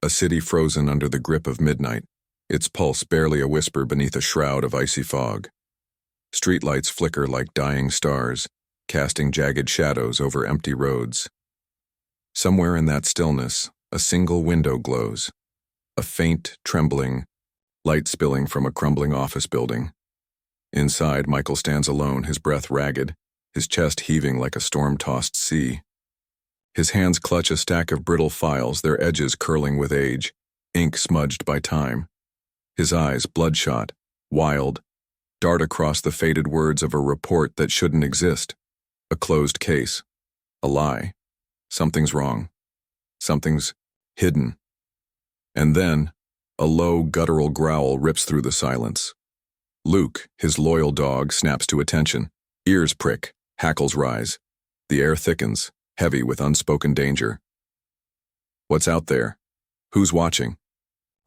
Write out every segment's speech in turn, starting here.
A city frozen under the grip of midnight, its pulse barely a whisper beneath a shroud of icy fog. Streetlights flicker like dying stars, casting jagged shadows over empty roads. Somewhere in that stillness, a single window glows, a faint, trembling light spilling from a crumbling office building. Inside, Michael stands alone, his breath ragged, his chest heaving like a storm-tossed sea. His hands clutch a stack of brittle files, their edges curling with age, ink smudged by time. His eyes, bloodshot, wild, dart across the faded words of a report that shouldn't exist. A closed case. A lie. Something's wrong. Something's hidden. And then, a low, guttural growl rips through the silence. Luke, his loyal dog, snaps to attention. Ears prick, hackles rise. The air thickens, heavy with unspoken danger. What's out there? Who's watching?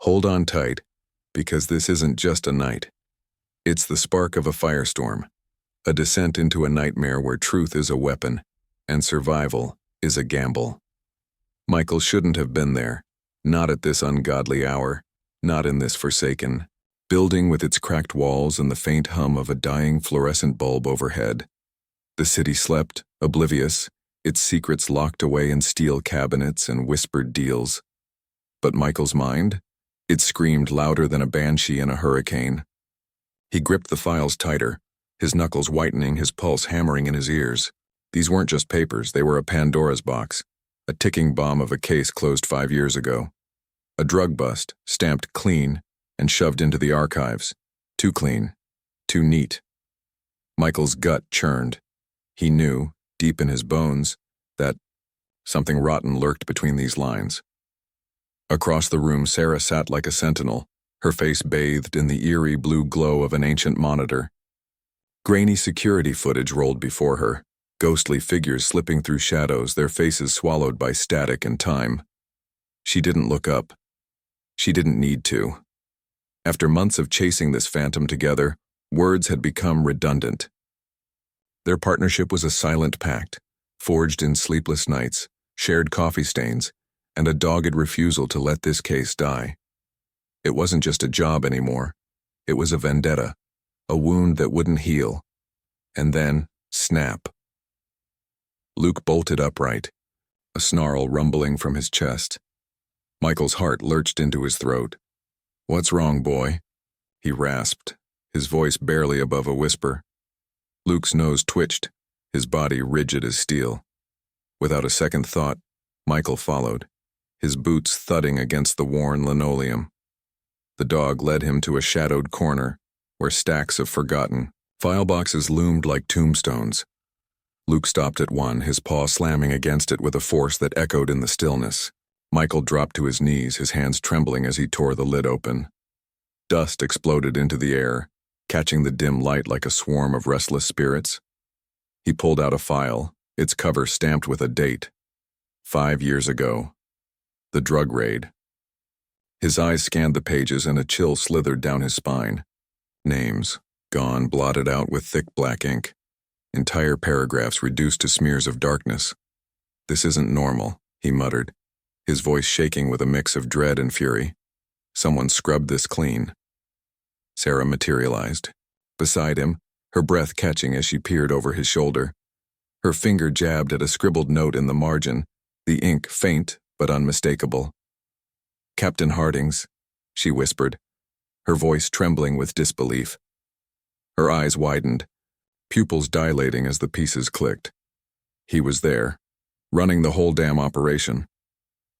Hold on tight, because this isn't just a night. It's the spark of a firestorm, a descent into a nightmare where truth is a weapon and survival is a gamble. Michael shouldn't have been there, not at this ungodly hour, not in this forsaken building with its cracked walls and the faint hum of a dying fluorescent bulb overhead. The city slept, oblivious, its secrets locked away in steel cabinets and whispered deals. But Michael's mind? It screamed louder than a banshee in a hurricane. He gripped the files tighter, his knuckles whitening, his pulse hammering in his ears. These weren't just papers, they were a Pandora's box, a ticking bomb of a case closed 5 years ago. A drug bust, stamped clean and shoved into the archives. Too clean, too neat. Michael's gut churned. He knew, deep in his bones, that something rotten lurked between these lines. Across the room, Sarah sat like a sentinel, her face bathed in the eerie blue glow of an ancient monitor. Grainy security footage rolled before her, ghostly figures slipping through shadows, their faces swallowed by static and time. She didn't look up. She didn't need to. After months of chasing this phantom together, words had become redundant. Their partnership was a silent pact, forged in sleepless nights, shared coffee stains, and a dogged refusal to let this case die. It wasn't just a job anymore. It was a vendetta, a wound that wouldn't heal. And then, snap. Luke bolted upright, a snarl rumbling from his chest. Michael's heart lurched into his throat. "What's wrong, boy?" he rasped, his voice barely above a whisper. Luke's nose twitched, his body rigid as steel. Without a second thought, Michael followed, his boots thudding against the worn linoleum. The dog led him to a shadowed corner, where stacks of forgotten file boxes loomed like tombstones. Luke stopped at one, his paw slamming against it with a force that echoed in the stillness. Michael dropped to his knees, his hands trembling as he tore the lid open. Dust exploded into the air, catching the dim light like a swarm of restless spirits. He pulled out a file, its cover stamped with a date. 5 years ago. The drug raid. His eyes scanned the pages and a chill slithered down his spine. Names, gone, blotted out with thick black ink. Entire paragraphs reduced to smears of darkness. "This isn't normal," he muttered, his voice shaking with a mix of dread and fury. Someone scrubbed this clean. Sarah materialized. Beside him, her breath catching as she peered over his shoulder. Her finger jabbed at a scribbled note in the margin, the ink faint but unmistakable. "Captain Harding's," she whispered, her voice trembling with disbelief. Her eyes widened, pupils dilating as the pieces clicked. He was there, running the whole damn operation.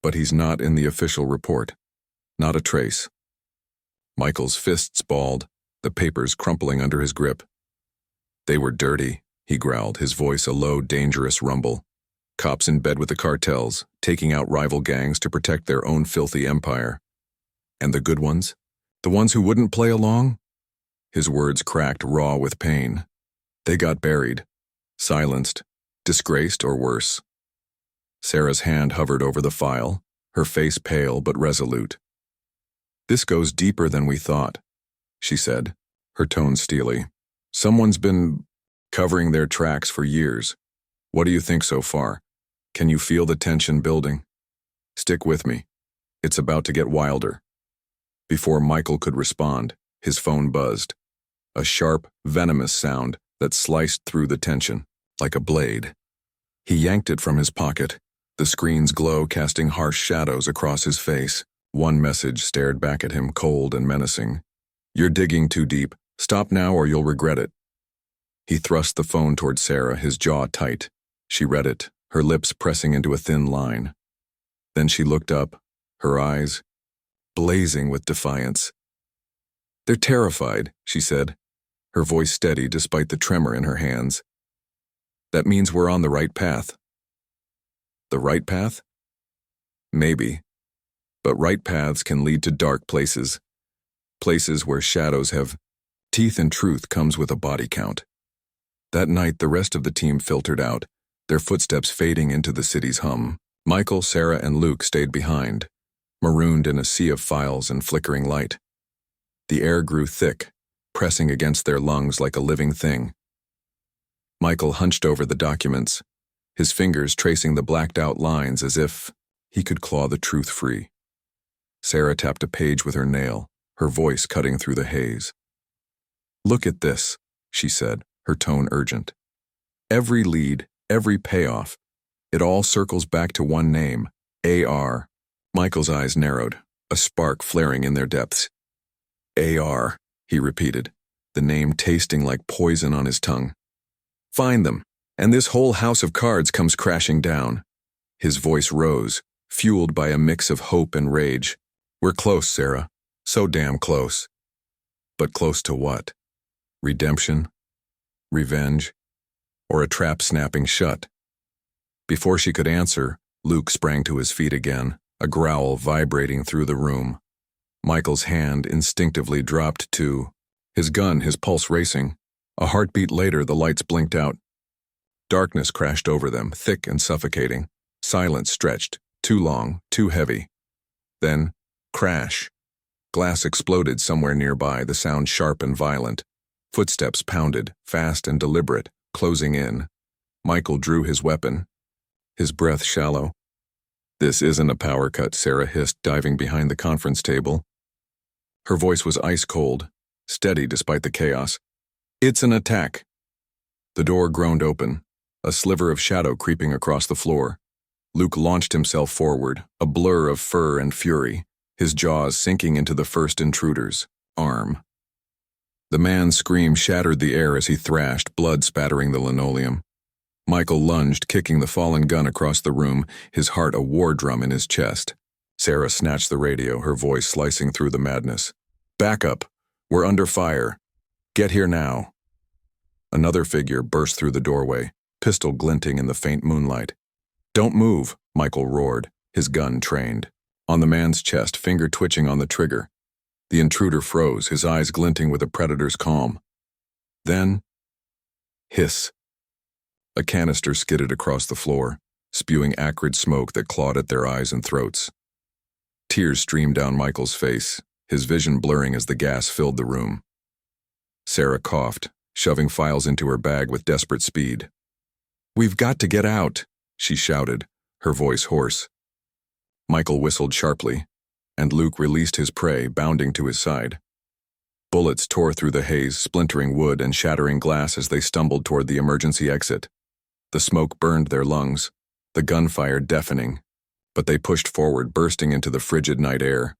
But he's not in the official report. Not a trace. Michael's fists balled, the papers crumpling under his grip. "They were dirty," he growled, his voice a low, dangerous rumble. "Cops in bed with the cartels, taking out rival gangs to protect their own filthy empire. And the good ones? The ones who wouldn't play along?" His words cracked raw with pain. They got buried, silenced, disgraced, or worse. Sarah's hand hovered over the file, her face pale but resolute. "This goes deeper than we thought," she said, her tone steely. "Someone's been covering their tracks for years. What do you think so far? Can you feel the tension building? Stick with me. It's about to get wilder. Before Michael could respond, his phone buzzed. A sharp, venomous sound that sliced through the tension, like a blade. He yanked it from his pocket, the screen's glow casting harsh shadows across his face. One message stared back at him, cold and menacing. "You're digging too deep. Stop now or you'll regret it." He thrust the phone toward Sarah, his jaw tight. She read it, her lips pressing into a thin line. Then she looked up, her eyes blazing with defiance. "They're terrified," she said, her voice steady despite the tremor in her hands. "That means we're on the right path." The right path? Maybe. But right paths can lead to dark places. Places where shadows have teeth, and truth comes with a body count. That night, the rest of the team filtered out, their footsteps fading into the city's hum. Michael, Sarah, and Luke stayed behind, marooned in a sea of files and flickering light. The air grew thick, pressing against their lungs like a living thing. Michael hunched over the documents, his fingers tracing the blacked-out lines as if he could claw the truth free. Sarah tapped a page with her nail, her voice cutting through the haze. "Look at this," she said, her tone urgent. "Every lead, every payoff, it all circles back to one name, AR." Michael's eyes narrowed, a spark flaring in their depths. "AR," he repeated, the name tasting like poison on his tongue. "Find them, and this whole house of cards comes crashing down." His voice rose, fueled by a mix of hope and rage. "We're close, Sarah. So damn close." But close to what? Redemption? Revenge? Or a trap snapping shut? Before she could answer, Luke sprang to his feet again, a growl vibrating through the room. Michael's hand instinctively dropped to his gun, his pulse racing. A heartbeat later, the lights blinked out. Darkness crashed over them, thick and suffocating. Silence stretched, too long, too heavy. Then, crash. Glass exploded somewhere nearby, the sound sharp and violent. Footsteps pounded, fast and deliberate, closing in. Michael drew his weapon, his breath shallow. "This isn't a power cut," Sarah hissed, diving behind the conference table. Her voice was ice cold, steady despite the chaos. "It's an attack." The door groaned open, a sliver of shadow creeping across the floor. Luke launched himself forward, a blur of fur and fury, his jaws sinking into the first intruder's arm. The man's scream shattered the air as he thrashed, blood spattering the linoleum. Michael lunged, kicking the fallen gun across the room, his heart a war drum in his chest. Sarah snatched the radio, her voice slicing through the madness. "Back up! We're under fire! Get here now!" Another figure burst through the doorway, pistol glinting in the faint moonlight. "Don't move!" Michael roared, his gun trained. On the man's chest, finger twitching on the trigger. The intruder froze, his eyes glinting with a predator's calm. Then, hiss. A canister skidded across the floor, spewing acrid smoke that clawed at their eyes and throats. Tears streamed down Michael's face, his vision blurring as the gas filled the room. Sarah coughed, shoving files into her bag with desperate speed. "We've got to get out," she shouted, her voice hoarse. Michael whistled sharply, and Luke released his prey, bounding to his side. Bullets tore through the haze, splintering wood and shattering glass as they stumbled toward the emergency exit. The smoke burned their lungs, the gunfire deafening, but they pushed forward, bursting into the frigid night air.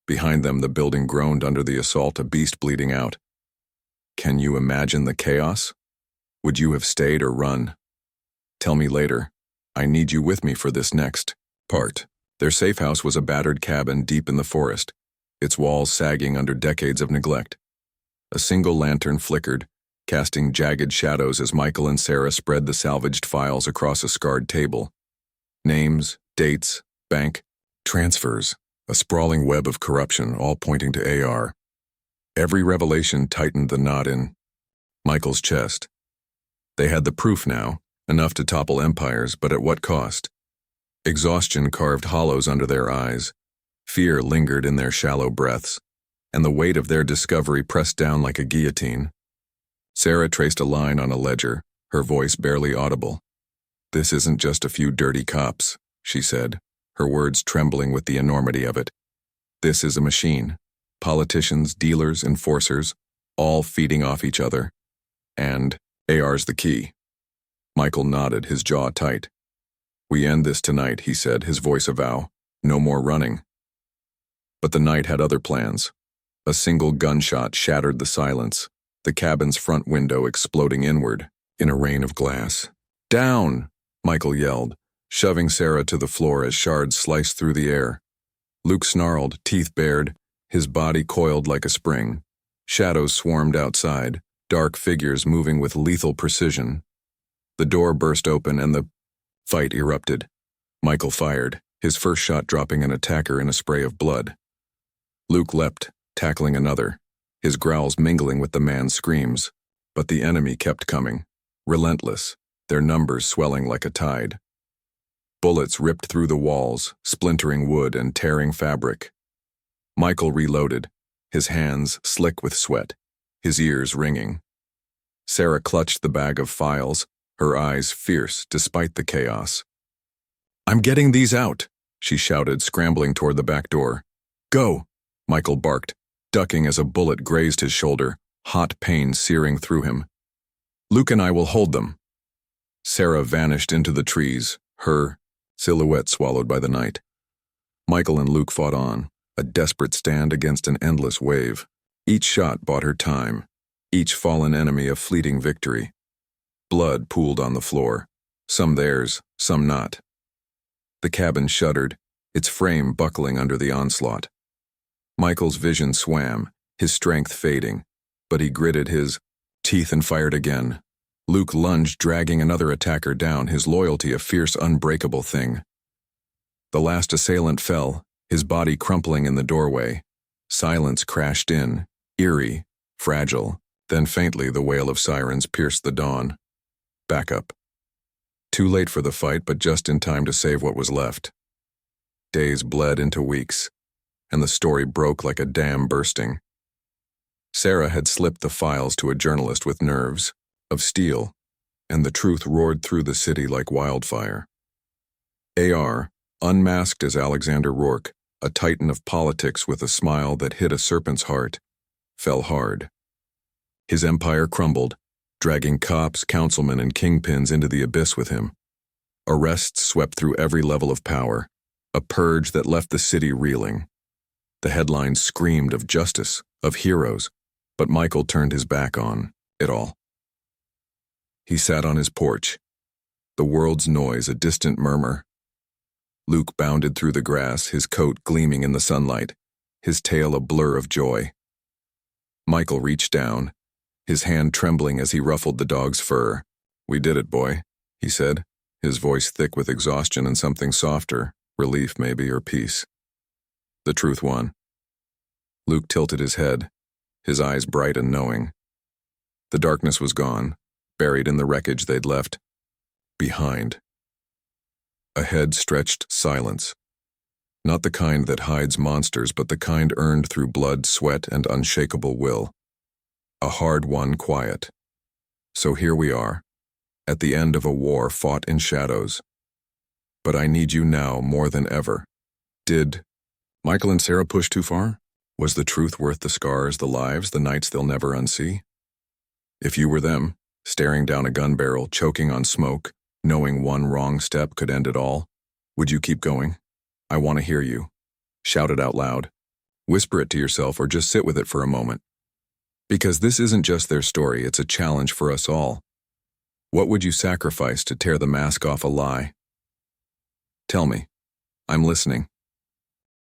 Behind them, the building groaned under the assault, a beast bleeding out. Can you imagine the chaos? Would you have stayed or run? Tell me later. I need you with me for this next part. Their safe house was a battered cabin deep in the forest, its walls sagging under decades of neglect. A single lantern flickered, casting jagged shadows as Michael and Sarah spread the salvaged files across a scarred table. Names, dates, bank, transfers, a sprawling web of corruption, all pointing to AR. Every revelation tightened the knot in Michael's chest. They had the proof now, enough to topple empires, but at what cost? Exhaustion carved hollows under their eyes. Fear lingered in their shallow breaths, and the weight of their discovery pressed down like a guillotine. Sarah traced a line on a ledger, her voice barely audible. "This isn't just a few dirty cops," she said, her words trembling with the enormity of it. This is a machine. Politicians, dealers, enforcers, all feeding off each other. And AR's the key. Michael nodded, his jaw tight. We end this tonight, he said, his voice a vow. No more running. But the night had other plans. A single gunshot shattered the silence, the cabin's front window exploding inward in a rain of glass. Down! Michael yelled, shoving Sarah to the floor as shards sliced through the air. Luke snarled, teeth bared, his body coiled like a spring. Shadows swarmed outside, dark figures moving with lethal precision. The door burst open and the fight erupted. Michael fired, his first shot dropping an attacker in a spray of blood. Luke leapt, tackling another, his growls mingling with the man's screams. But the enemy kept coming, relentless, their numbers swelling like a tide. Bullets ripped through the walls, splintering wood and tearing fabric. Michael reloaded, his hands slick with sweat, his ears ringing. Sarah clutched the bag of files, her eyes fierce despite the chaos. I'm getting these out, she shouted, scrambling toward the back door. Go, Michael barked, ducking as a bullet grazed his shoulder, hot pain searing through him. Luke and I will hold them. Sarah vanished into the trees, her silhouette swallowed by the night. Michael and Luke fought on, a desperate stand against an endless wave. Each shot bought her time, each fallen enemy a fleeting victory. Blood pooled on the floor, some theirs, some not. The cabin shuddered, its frame buckling under the onslaught. Michael's vision swam, his strength fading, but he gritted his teeth and fired again. Luke lunged, dragging another attacker down, his loyalty a fierce, unbreakable thing. The last assailant fell, his body crumpling in the doorway. Silence crashed in, eerie, fragile, then faintly the wail of sirens pierced the dawn. Backup. Too late for the fight, but just in time to save what was left. Days bled into weeks, and the story broke like a dam bursting. Sarah had slipped the files to a journalist with nerves of steel, and the truth roared through the city like wildfire. AR, unmasked as Alexander Rourke, a titan of politics with a smile that hid a serpent's heart, fell hard. His empire crumbled, dragging cops, councilmen, and kingpins into the abyss with him. Arrests swept through every level of power, a purge that left the city reeling. The headlines screamed of justice, of heroes, but Michael turned his back on it all. He sat on his porch, the world's noise a distant murmur. Luke bounded through the grass, his coat gleaming in the sunlight, his tail a blur of joy. Michael reached down, his hand trembling as he ruffled the dog's fur. We did it, boy, he said, his voice thick with exhaustion and something softer, relief maybe, or peace. The truth won. Luke tilted his head, his eyes bright and knowing. The darkness was gone, buried in the wreckage they'd left behind. Ahead stretched silence. Not the kind that hides monsters, but the kind earned through blood, sweat, and unshakable will. A hard-won quiet. So here we are, at the end of a war fought in shadows. But I need you now more than ever. Did Michael and Sarah push too far? Was the truth worth the scars, the lives, the nights they'll never unsee? If you were them, staring down a gun barrel, choking on smoke, knowing one wrong step could end it all, would you keep going? I want to hear you. Shout it out loud. Whisper it to yourself or just sit with it for a moment. Because this isn't just their story, it's a challenge for us all. What would you sacrifice to tear the mask off a lie? Tell me. I'm listening.